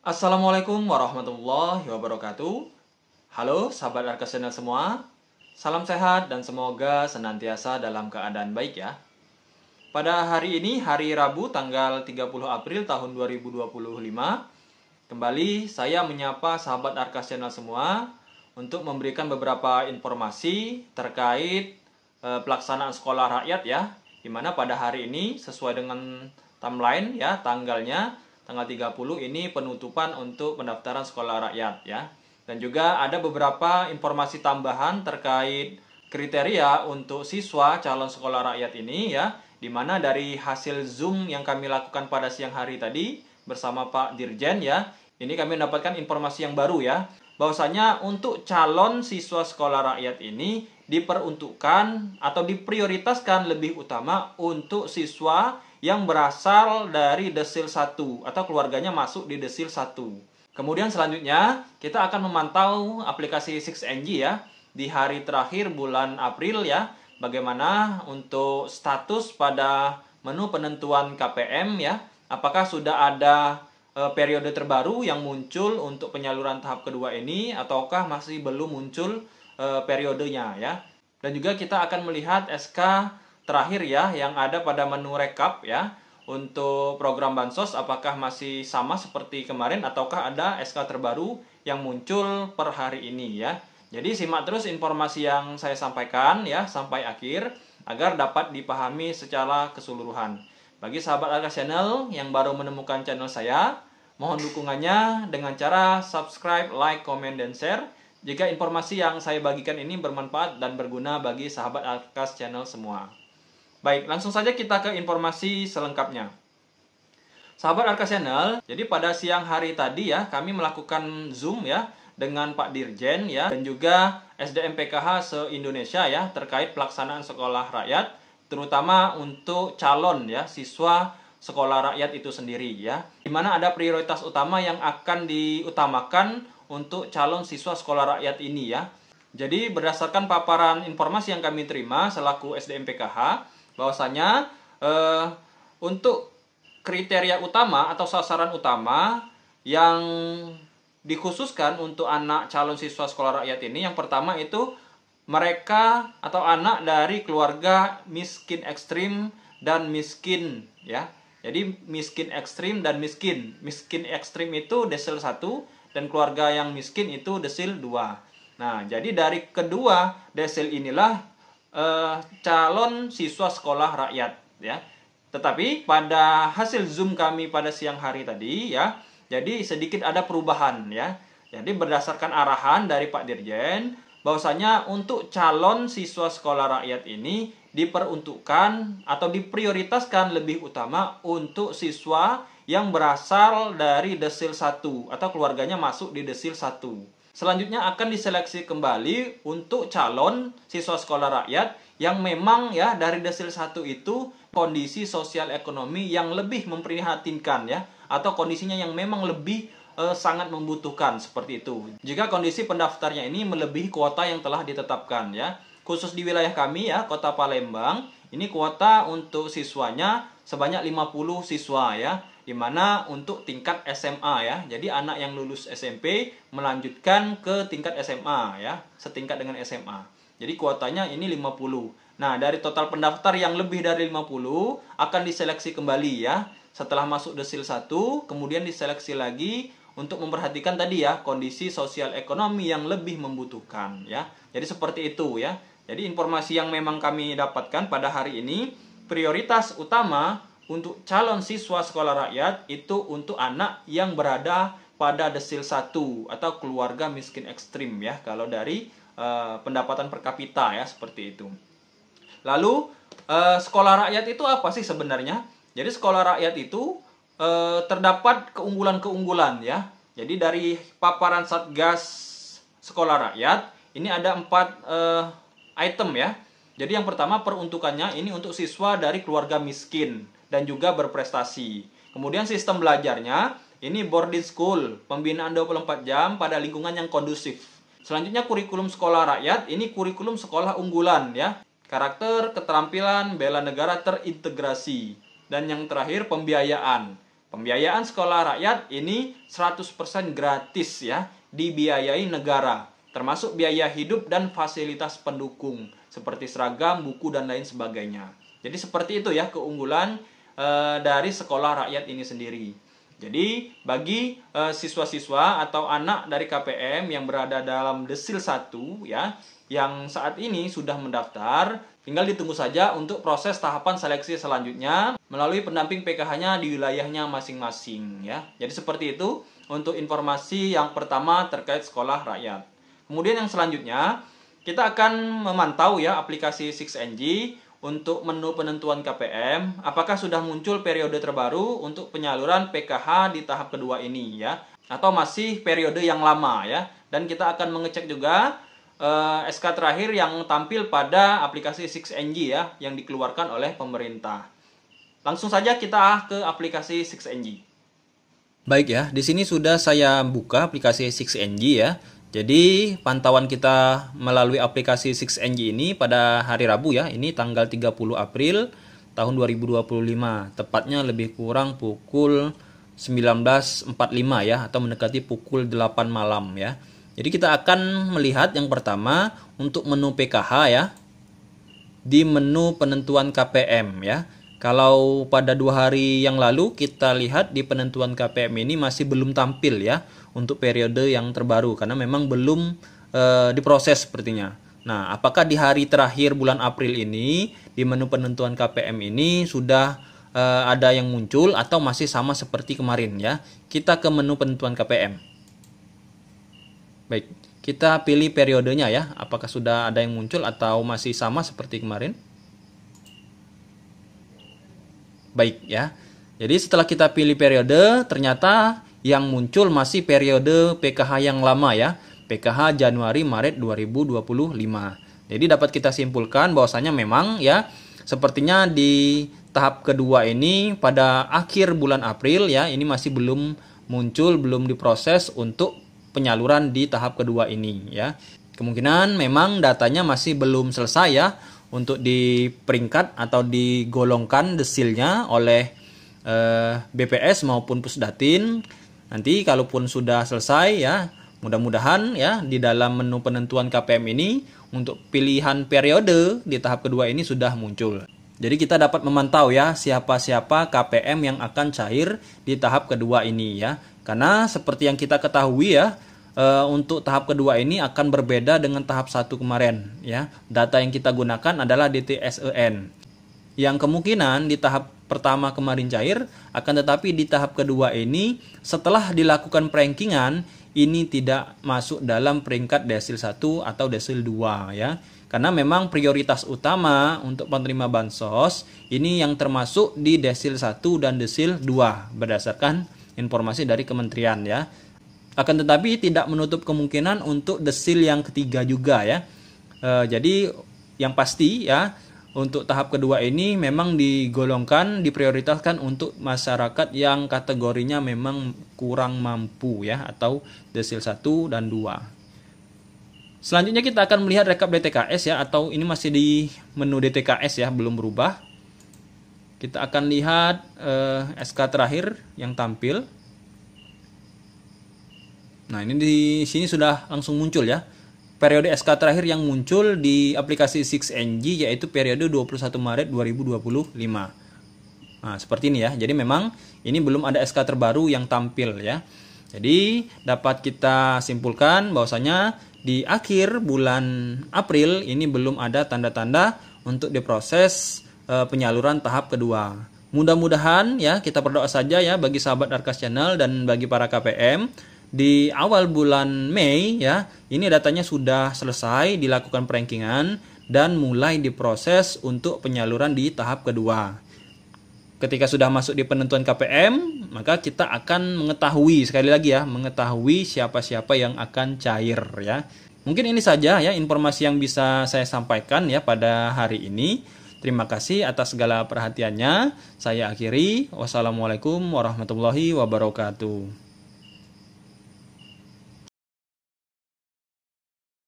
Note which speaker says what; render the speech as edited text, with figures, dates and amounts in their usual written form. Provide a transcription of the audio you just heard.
Speaker 1: Assalamualaikum warahmatullahi wabarakatuh. Halo sahabat Arkas Channel semua. Salam sehat dan semoga senantiasa dalam keadaan baik ya. Pada hari ini, hari Rabu tanggal 30 April tahun 2025, kembali saya menyapa sahabat Arkas Channel semua untuk memberikan beberapa informasi terkait pelaksanaan sekolah rakyat ya. Dimana pada hari ini sesuai dengan timeline ya, tanggalnya tanggal 30 ini penutupan untuk pendaftaran sekolah rakyat ya. Dan juga ada beberapa informasi tambahan terkait kriteria untuk siswa calon sekolah rakyat ini ya. Dimana dari hasil Zoom yang kami lakukan pada siang hari tadi bersama Pak Dirjen ya. Ini kami mendapatkan informasi yang baru ya. Bahwasanya untuk calon siswa sekolah rakyat ini diperuntukkan atau diprioritaskan lebih utama untuk siswa yang berasal dari desil 1 atau keluarganya masuk di desil 1. Kemudian selanjutnya kita akan memantau aplikasi 6NG ya di hari terakhir bulan April ya. Bagaimana untuk status pada menu penentuan KPM ya. Apakah sudah ada periode terbaru yang muncul untuk penyaluran tahap kedua ini ataukah masih belum muncul periodenya ya. Dan juga kita akan melihat SK terakhir ya yang ada pada menu rekap ya untuk program bansos, apakah masih sama seperti kemarin ataukah ada SK terbaru yang muncul per hari ini ya. Jadi simak terus informasi yang saya sampaikan ya sampai akhir agar dapat dipahami secara keseluruhan. Bagi sahabat Arkas Channel yang baru menemukan channel saya, mohon dukungannya dengan cara subscribe, like, komen, dan share jika informasi yang saya bagikan ini bermanfaat dan berguna bagi sahabat Arkas Channel semua. Baik, langsung saja kita ke informasi selengkapnya. Sahabat Arkas Channel, jadi pada siang hari tadi ya, kami melakukan Zoom ya dengan Pak Dirjen ya dan juga SDM PKH se-Indonesia ya terkait pelaksanaan sekolah rakyat, terutama untuk calon ya siswa sekolah rakyat itu sendiri ya. Di mana ada prioritas utama yang akan diutamakan untuk calon siswa sekolah rakyat ini ya. Jadi berdasarkan paparan informasi yang kami terima selaku SDM PKH, bahwasanya untuk kriteria utama atau sasaran utama yang dikhususkan untuk anak calon siswa sekolah rakyat ini, yang pertama itu mereka atau anak dari keluarga miskin ekstrim dan miskin ya. Jadi miskin ekstrim dan miskin. Miskin ekstrim itu desil 1 dan keluarga yang miskin itu desil 2. Nah, jadi dari kedua desil inilah calon siswa sekolah rakyat ya. Tetapi pada hasil Zoom kami pada siang hari tadi ya, jadi sedikit ada perubahan ya. Jadi berdasarkan arahan dari Pak Dirjen bahwasanya untuk calon siswa sekolah rakyat ini diperuntukkan atau diprioritaskan lebih utama untuk siswa yang berasal dari desil 1 atau keluarganya masuk di desil 1. Selanjutnya akan diseleksi kembali untuk calon siswa sekolah rakyat yang memang ya dari desil 1 itu kondisi sosial ekonomi yang lebih memprihatinkan ya, atau kondisinya yang memang lebih sangat membutuhkan seperti itu. Jika kondisi pendaftarnya ini melebihi kuota yang telah ditetapkan ya. Khusus di wilayah kami ya, Kota Palembang, ini kuota untuk siswanya sebanyak 50 siswa ya. Dimana untuk tingkat SMA ya, jadi anak yang lulus SMP melanjutkan ke tingkat SMA ya, setingkat dengan SMA. Jadi kuotanya ini 50. Nah, dari total pendaftar yang lebih dari 50 akan diseleksi kembali ya. Setelah masuk desil 1, kemudian diseleksi lagi untuk memperhatikan tadi ya kondisi sosial ekonomi yang lebih membutuhkan ya. Jadi seperti itu ya. Jadi informasi yang memang kami dapatkan pada hari ini, prioritas utama untuk calon siswa sekolah rakyat itu untuk anak yang berada pada desil 1 atau keluarga miskin ekstrim ya, kalau dari pendapatan per kapita ya, seperti itu. Lalu sekolah rakyat itu apa sih sebenarnya? Jadi sekolah rakyat itu terdapat keunggulan-keunggulan ya. Jadi dari paparan Satgas Sekolah Rakyat ini ada 4 item ya. Jadi yang pertama peruntukannya ini untuk siswa dari keluarga miskin dan juga berprestasi. Kemudian sistem belajarnya ini boarding school, pembinaan 24 jam pada lingkungan yang kondusif. Selanjutnya kurikulum sekolah rakyat, ini kurikulum sekolah unggulan ya. Karakter, keterampilan, bela negara terintegrasi. Dan yang terakhir pembiayaan. Pembiayaan sekolah rakyat ini 100% gratis ya, dibiayai negara, termasuk biaya hidup dan fasilitas pendukung seperti seragam, buku dan lain sebagainya. Jadi seperti itu ya keunggulan dari sekolah rakyat ini sendiri. Jadi bagi siswa-siswa atau anak dari KPM yang berada dalam desil 1 ya, yang saat ini sudah mendaftar, tinggal ditunggu saja untuk proses tahapan seleksi selanjutnya melalui pendamping PKH-nya di wilayahnya masing-masing ya. Jadi seperti itu untuk informasi yang pertama terkait sekolah rakyat. Kemudian yang selanjutnya kita akan memantau ya aplikasi 6NG untuk menu penentuan KPM, apakah sudah muncul periode terbaru untuk penyaluran PKH di tahap kedua ini ya, atau masih periode yang lama ya. Dan kita akan mengecek juga SK terakhir yang tampil pada aplikasi 6NG ya, yang dikeluarkan oleh pemerintah. Langsung saja kita ke aplikasi 6NG. Baik ya, di sini sudah saya buka aplikasi 6NG ya. Jadi pantauan kita melalui aplikasi 6NG ini pada hari Rabu ya, ini tanggal 30 April tahun 2025, tepatnya lebih kurang pukul 19.45 ya, atau mendekati pukul 8 malam ya. Jadi kita akan melihat yang pertama untuk menu PKH ya, di menu penentuan KPM ya. Kalau pada 2 hari yang lalu kita lihat di penentuan KPM ini masih belum tampil ya untuk periode yang terbaru karena memang belum diproses sepertinya. Nah, apakah di hari terakhir bulan April ini di menu penentuan KPM ini sudah ada yang muncul atau masih sama seperti kemarin ya? Kita ke menu penentuan KPM. Baik, kita pilih periodenya ya. Apakah sudah ada yang muncul atau masih sama seperti kemarin? Baik ya. Jadi setelah kita pilih periode, ternyata yang muncul masih periode PKH yang lama ya. PKH Januari-Maret 2025. Jadi dapat kita simpulkan bahwasanya memang ya, sepertinya di tahap kedua ini pada akhir bulan April ya, ini masih belum muncul, belum diproses untuk penyaluran di tahap kedua ini ya. Kemungkinan memang datanya masih belum selesai ya untuk diperingkat atau digolongkan desilnya oleh BPS maupun Pusdatin. Nanti kalaupun sudah selesai ya, mudah-mudahan ya di dalam menu penentuan KPM ini untuk pilihan periode di tahap kedua ini sudah muncul. Jadi kita dapat memantau ya siapa-siapa KPM yang akan cair di tahap kedua ini ya. Karena seperti yang kita ketahui ya, untuk tahap kedua ini akan berbeda dengan tahap 1 kemarin ya. Data yang kita gunakan adalah DTSEN. Yang kemungkinan di tahap pertama kemarin cair, akan tetapi di tahap kedua ini setelah dilakukan perankingan ini tidak masuk dalam peringkat desil 1 atau desil 2 ya. Karena memang prioritas utama untuk penerima bansos ini yang termasuk di desil 1 dan desil 2 berdasarkan informasi dari kementerian ya. Akan tetapi tidak menutup kemungkinan untuk desil yang ketiga juga ya. Jadi yang pasti ya, untuk tahap kedua ini memang digolongkan, diprioritaskan untuk masyarakat yang kategorinya memang kurang mampu ya, atau desil 1 dan 2. Selanjutnya kita akan melihat rekap DTKS ya, atau ini masih di menu DTKS ya, belum berubah. Kita akan lihat SK terakhir yang tampil. Nah, ini di sini sudah langsung muncul ya. Periode SK terakhir yang muncul di aplikasi 6NG yaitu periode 21 Maret 2025. Nah, seperti ini ya. Jadi memang ini belum ada SK terbaru yang tampil ya. Jadi dapat kita simpulkan bahwasanya di akhir bulan April ini belum ada tanda-tanda untuk diproses penyaluran tahap kedua. Mudah-mudahan ya, kita berdoa saja ya bagi sahabat Arkas Channel dan bagi para KPM. Di awal bulan Mei ya, ini datanya sudah selesai dilakukan perankingan dan mulai diproses untuk penyaluran di tahap kedua. Ketika sudah masuk di penentuan KPM, maka kita akan mengetahui sekali lagi ya, mengetahui siapa-siapa yang akan cair ya. Mungkin ini saja ya informasi yang bisa saya sampaikan ya pada hari ini. Terima kasih atas segala perhatiannya. Saya akhiri. Wassalamualaikum warahmatullahi wabarakatuh.